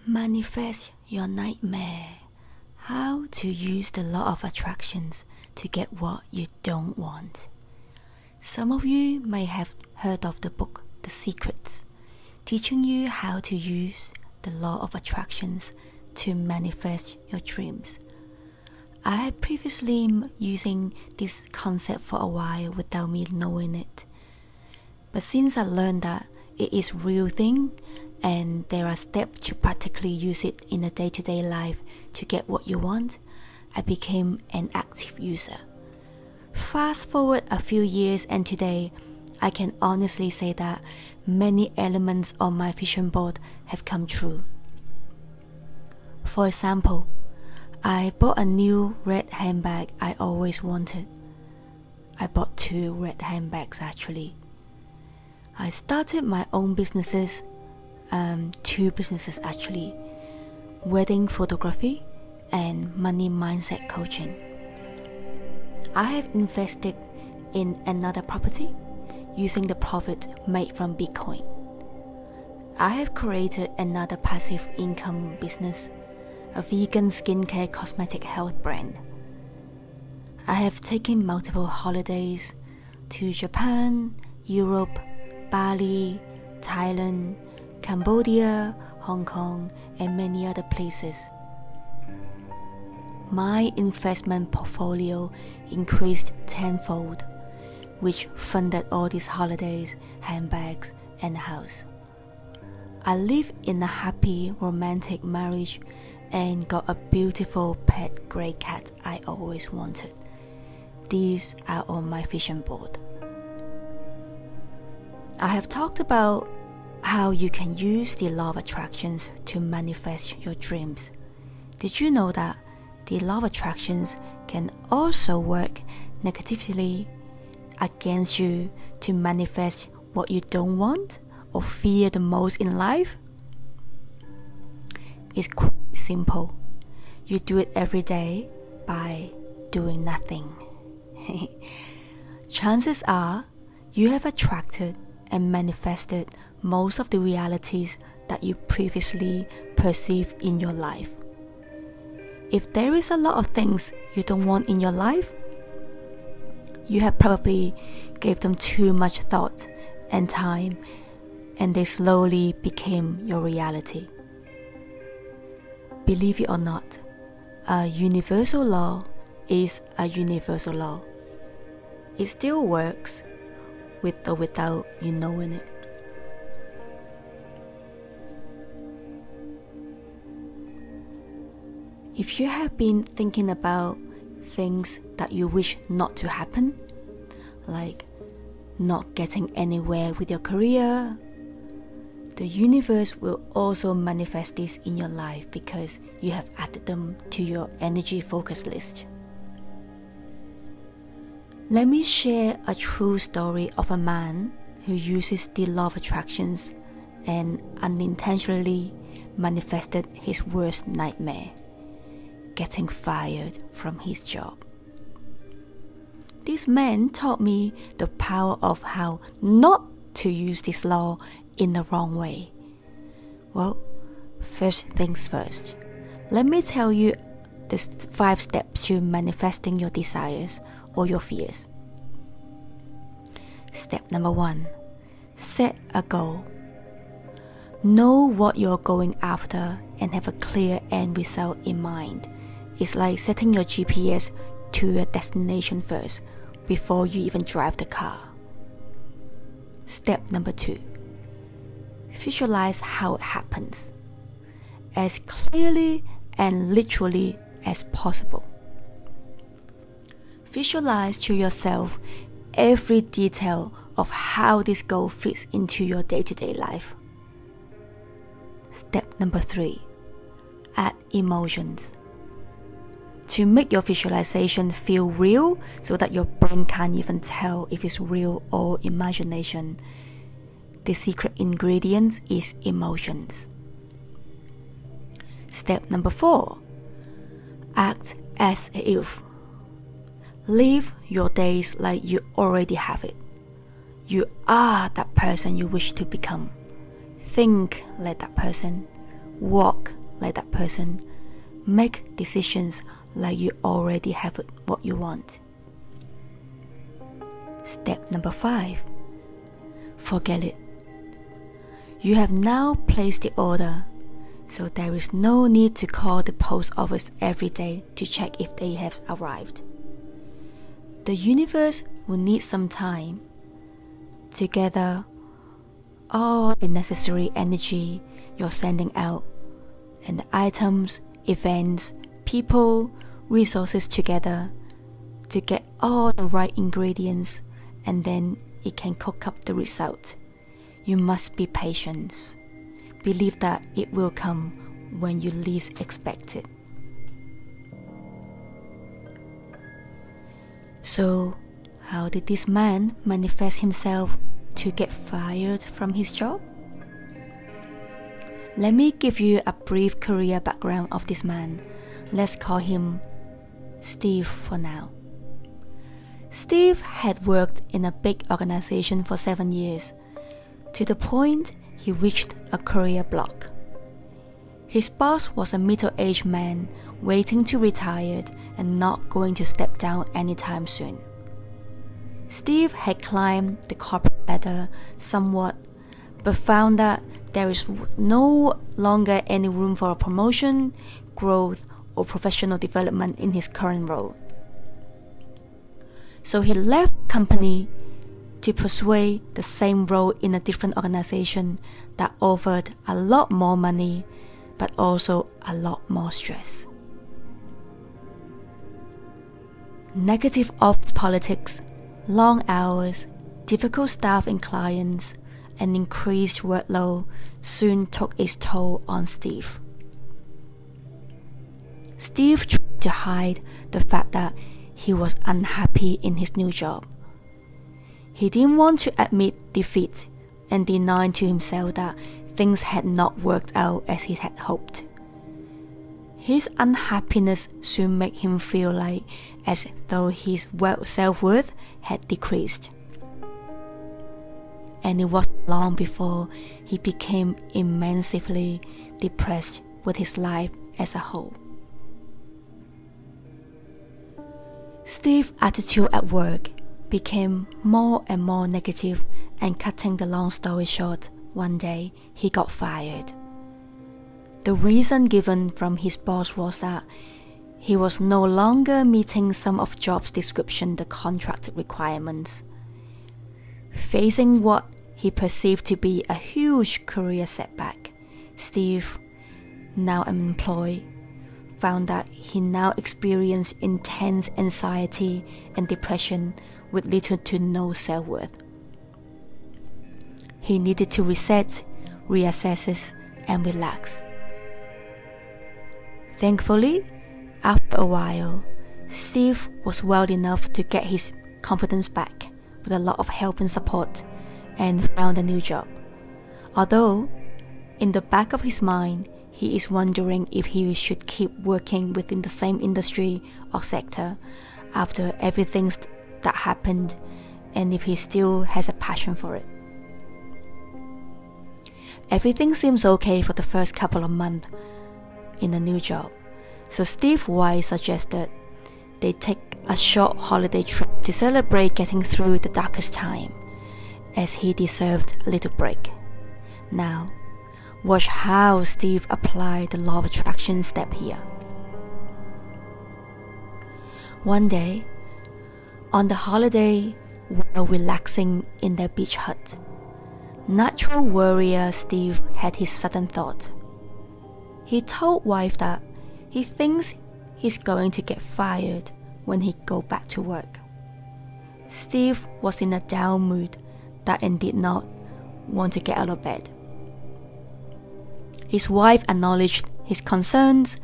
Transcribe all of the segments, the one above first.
Manifest your nightmare. How to use the law of attractions to get what you don't want. Some of you may have heard of the book The Secrets, teaching you how to use the law of attractions to manifest your dreams. I had previously been using this concept for a while without me knowing it. But since I learned that it is a real thing and there are steps to practically use it in a day-to-day life to get what you want, I became an active user. Fast forward a few years and today, I can honestly say that many elements on my vision board have come true. For example, I bought a new red handbag I always wanted. I bought 2 red handbags actually. I started my own businesses, 2 businesses actually, wedding photography and money mindset coaching. I have invested in another property using the profit made from Bitcoin. I have created another passive income business, a vegan skincare cosmetic health brand. I have taken multiple holidays to Japan, Europe, Bali, Thailand, Cambodia, Hong Kong, and many other places. My investment portfolio increased tenfold, which funded all these holidays, handbags, and a house. I live in a happy, romantic marriage and got a beautiful pet grey cat I always wanted. These are on my vision board. I have talked about how you can use the law of attractions to manifest your dreams. Did you know that the law of attractions can also work negatively against you to manifest what you don't want or fear the most in life? It's quite simple. You do it every day by doing nothing. Chances are you have attracted and manifested most of the realities that you previously perceived in your life. If there is a lot of things you don't want in your life, you have probably gave them too much thought and time, and they slowly became your reality. Believe it or not, a universal law is a universal law. It still works with or without you knowing it. If you have been thinking about things that you wish not to happen, like not getting anywhere with your career, the universe will also manifest this in your life because you have added them to your energy focus list. Let me share a true story of a man who uses the law of attractions and unintentionally manifested his worst nightmare: getting fired from his job. This man taught me the power of how not to use this law in the wrong way. Well, first things first, let me tell you the 5 steps to manifesting your desires or your fears. Step number 1, set a goal. Know what you're going after and have a clear end result in mind. It's like setting your GPS to your destination first before you even drive the car. Step number 2, visualize how it happens as clearly and literally as possible. Visualize to yourself every detail of how this goal fits into your day-to-day life. Step number 3, add emotions. To make your visualization feel real so that your brain can't even tell if it's real or imagination, the secret ingredient is emotions. Step number 4, act as if. Live your days like you already have it. You are that person you wish to become. Think like that person. Walk like that person. Make decisions like you already have what you want. Step number 5. Forget it. You have now placed the order, so there is no need to call the post office every day to check if they have arrived. The universe will need some time to gather all the necessary energy you're sending out, and the items, events, people, resources together to get all the right ingredients, and then it can cook up the result. You must be patient. Believe that it will come when you least expect it. So, how did this man manifest himself to get fired from his job? Let me give you a brief career background of this man. Let's call him Steve for now. Steve had worked in a big organization for 7 years, to the point he reached a career block. His boss was a middle-aged man waiting to retire and not going to step down anytime soon. Steve had climbed the corporate ladder somewhat, but found that there is no longer any room for a promotion, growth, or professional development in his current role. So he left the company to pursue the same role in a different organization that offered a lot more money, but also a lot more stress. Negative office politics, long hours, difficult staff and clients, and increased workload soon took its toll on Steve. Steve tried to hide the fact that he was unhappy in his new job. He didn't want to admit defeat and deny to himself that things had not worked out as he had hoped. His unhappiness soon made him feel like as though his self-worth had decreased. And it wasn't long before he became immensely depressed with his life as a whole. Steve's attitude at work became more and more negative, and cutting the long story short, one day he got fired. The reason given from his boss was that he was no longer meeting some of job's description, the contract requirements. Facing what he perceived to be a huge career setback, Steve, now unemployed, found that he now experienced intense anxiety and depression with little to no self-worth. He needed to reset, reassess, and relax. Thankfully, after a while, Steve was well enough to get his confidence back with a lot of help and support, and found a new job. Although, in the back of his mind, he is wondering if he should keep working within the same industry or sector after everything that happened, and if he still has a passion for it. Everything seems okay for the first couple of months in the new job, so Steve White suggested they take a short holiday trip to celebrate getting through the darkest time, as he deserved a little break. Now, watch how Steve applied the law of attraction step here. One day, on the holiday, while relaxing in their beach hut, natural warrior Steve had his sudden thought. He told wife that he thinks he's going to get fired when he go back to work. Steve was in a down mood that and did not want to get out of bed. His wife acknowledged his concerns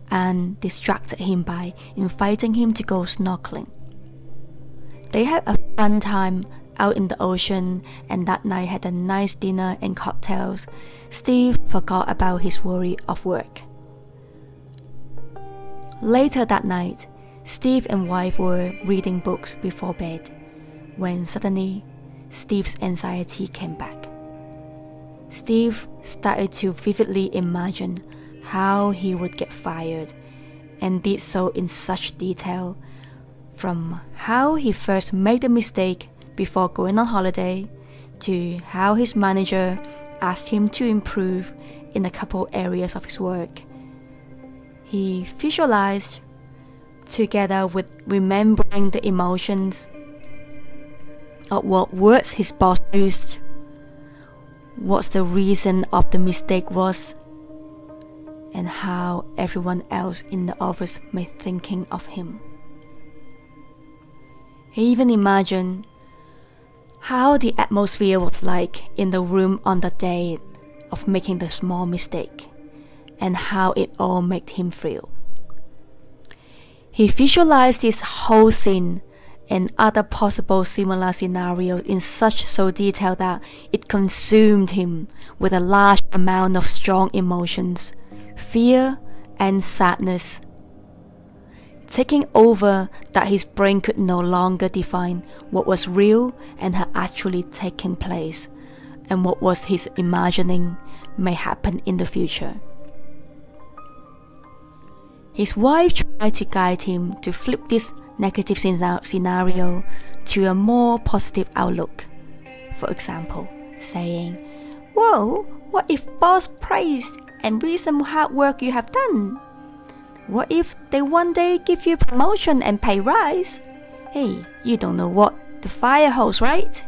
and distracted him by inviting him to go snorkeling. They had a fun time out in the ocean, and that night had a nice dinner and cocktails. Steve forgot about his worry of work. Later that night, Steve and wife were reading books before bed, when suddenly Steve's anxiety came back. Steve started to vividly imagine how he would get fired, and did so in such detail, from how he first made a mistake before going on holiday, to how his manager asked him to improve in a couple areas of his work. He visualized, together with remembering the emotions of what words his boss used, what the reason of the mistake was, and how everyone else in the office may thinking of him. He even imagined how the atmosphere was like in the room on the day of making the small mistake, and how it all made him feel. He visualized this whole scene and other possible similar scenarios in such so detail that it consumed him with a large amount of strong emotions, fear and sadness, taking over, that his brain could no longer define what was real and had actually taken place, and what was his imagining may happen in the future. His wife tried to guide him to flip this negative scenario to a more positive outlook. For example, saying, "Whoa, what if boss praised and read some hard work you have done? What if they one day give you promotion and pay rise? Hey, you don't know what the fire holds, right?"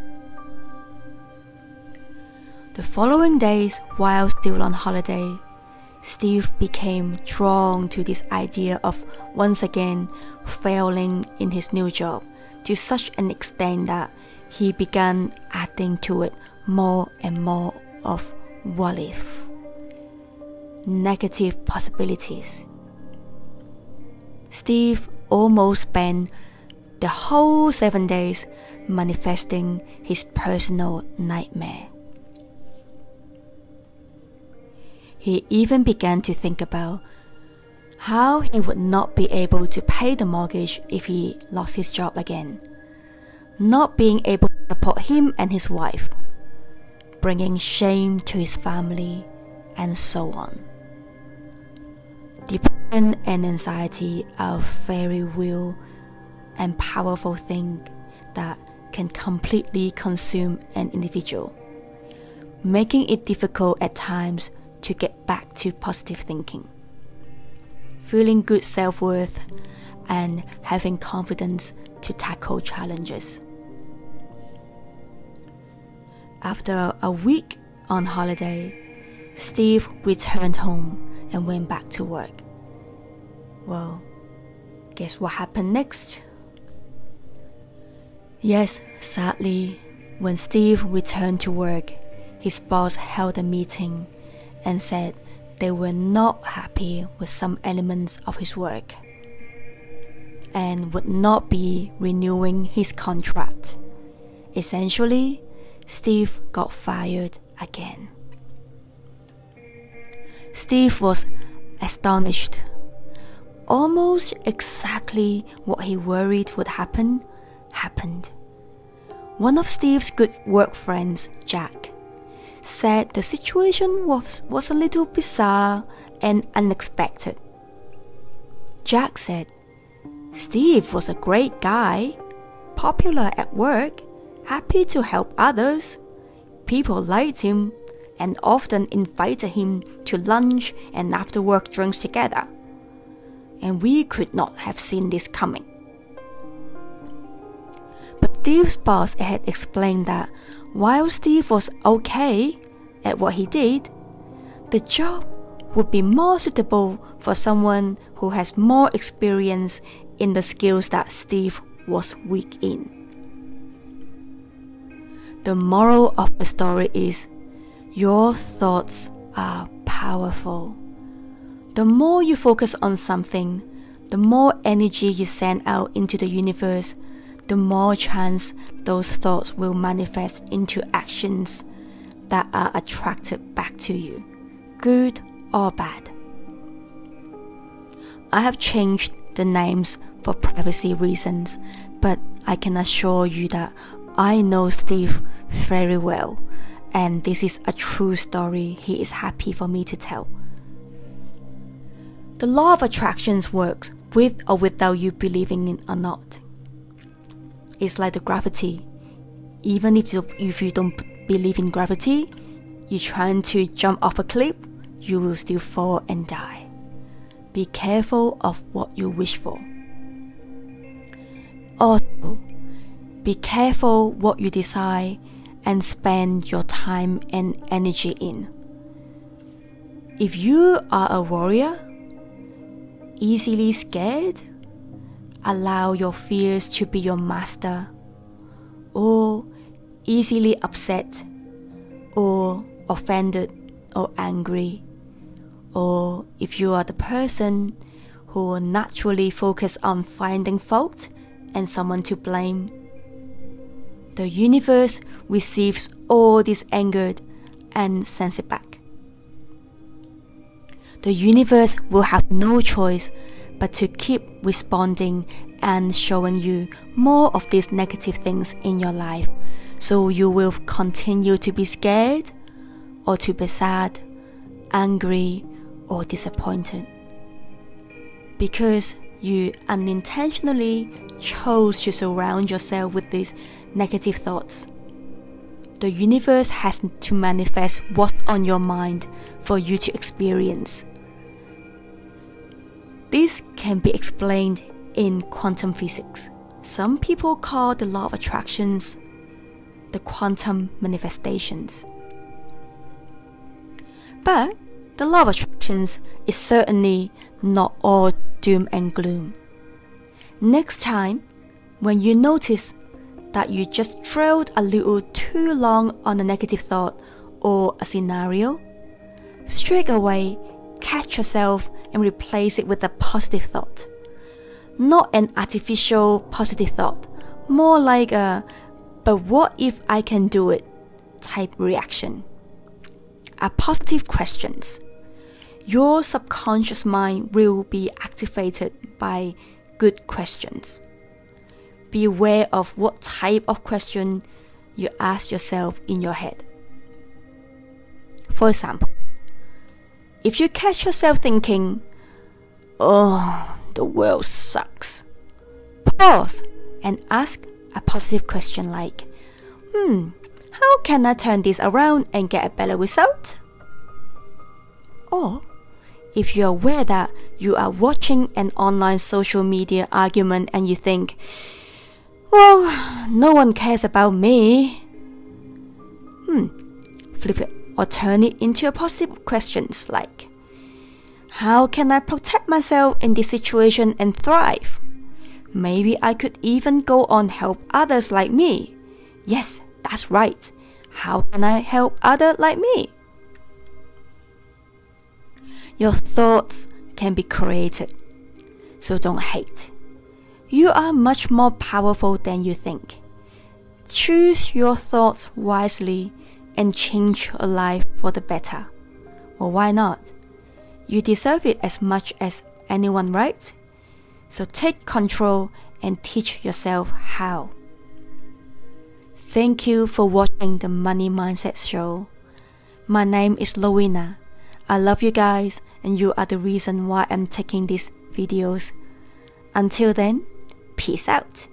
The following days, while still on holiday, Steve became drawn to this idea of once again failing in his new job to such an extent that he began adding to it more and more of what if, negative possibilities. Steve almost spent the whole 7 days manifesting his personal nightmare. He even began to think about how he would not be able to pay the mortgage if he lost his job again, not being able to support him and his wife, bringing shame to his family, and so on. Depression and anxiety are a very real and powerful thing that can completely consume an individual, making it difficult at times to get back to positive thinking, feeling good self-worth, and having confidence to tackle challenges. After a week on holiday, Steve returned home and went back to work. Well, guess what happened next? Yes, sadly, when Steve returned to work, his boss held a meeting and said they were not happy with some elements of his work and would not be renewing his contract. Essentially, Steve got fired again. Steve was astonished. Almost exactly what he worried would happen, happened. One of Steve's good work friends, Jack, said the situation was a little bizarre and unexpected. Jack said, "Steve was a great guy, popular at work, happy to help others. People liked him and often invited him to lunch and after-work drinks together. And we could not have seen this coming." But Steve's boss had explained that while Steve was okay at what he did, the job would be more suitable for someone who has more experience in the skills that Steve was weak in. The moral of the story is, your thoughts are powerful. The more you focus on something, the more energy you send out into the universe, the more chance those thoughts will manifest into actions that are attracted back to you, good or bad. I have changed the names for privacy reasons, but I can assure you that I know Steve very well, and this is a true story he is happy for me to tell. The law of attractions works with or without you believing it or not. It's like the gravity. Even if you don't believe in gravity, you're trying to jump off a cliff, you will still fall and die. Be careful of what you wish for. Also, be careful what you desire and spend your time and energy in. If you are a warrior, easily scared, allow your fears to be your master, or easily upset, or offended, or angry, or if you are the person who will naturally focus on finding fault and someone to blame, the universe receives all this anger and sends it back. The universe will have no choice but to keep responding and showing you more of these negative things in your life, so you will continue to be scared, or to be sad, angry, or disappointed. Because you unintentionally chose to surround yourself with these negative thoughts. The universe has to manifest what's on your mind for you to experience. This can be explained in quantum physics. Some people call the law of attractions the quantum manifestations. But the law of attractions is certainly not all doom and gloom. Next time, when you notice that you just dwelled a little too long on a negative thought or a scenario, straight away catch yourself and replace it with a positive thought. Not an artificial positive thought, more like a "but what if I can do it" type reaction. A positive questions. Your subconscious mind will be activated by good questions. Be aware of what type of question you ask yourself in your head. For example, if you catch yourself thinking, "Oh, the world sucks," pause and ask a positive question like, how can I turn this around and get a better result? Or, if you're aware that you are watching an online social media argument and you think, "Well, no one cares about me," flip it or turn it into a positive questions like, how can I protect myself in this situation and thrive? Maybe I could even go on help others like me. Yes, that's right. How can I help others like me? Your thoughts can be created, so don't hate. You are much more powerful than you think. Choose your thoughts wisely and change your life for the better. Well, why not? You deserve it as much as anyone, right? So take control and teach yourself how. Thank you for watching the Money Mindset Show. My name is Lowina. I love you guys, and you are the reason why I'm taking these videos. Until then, peace out.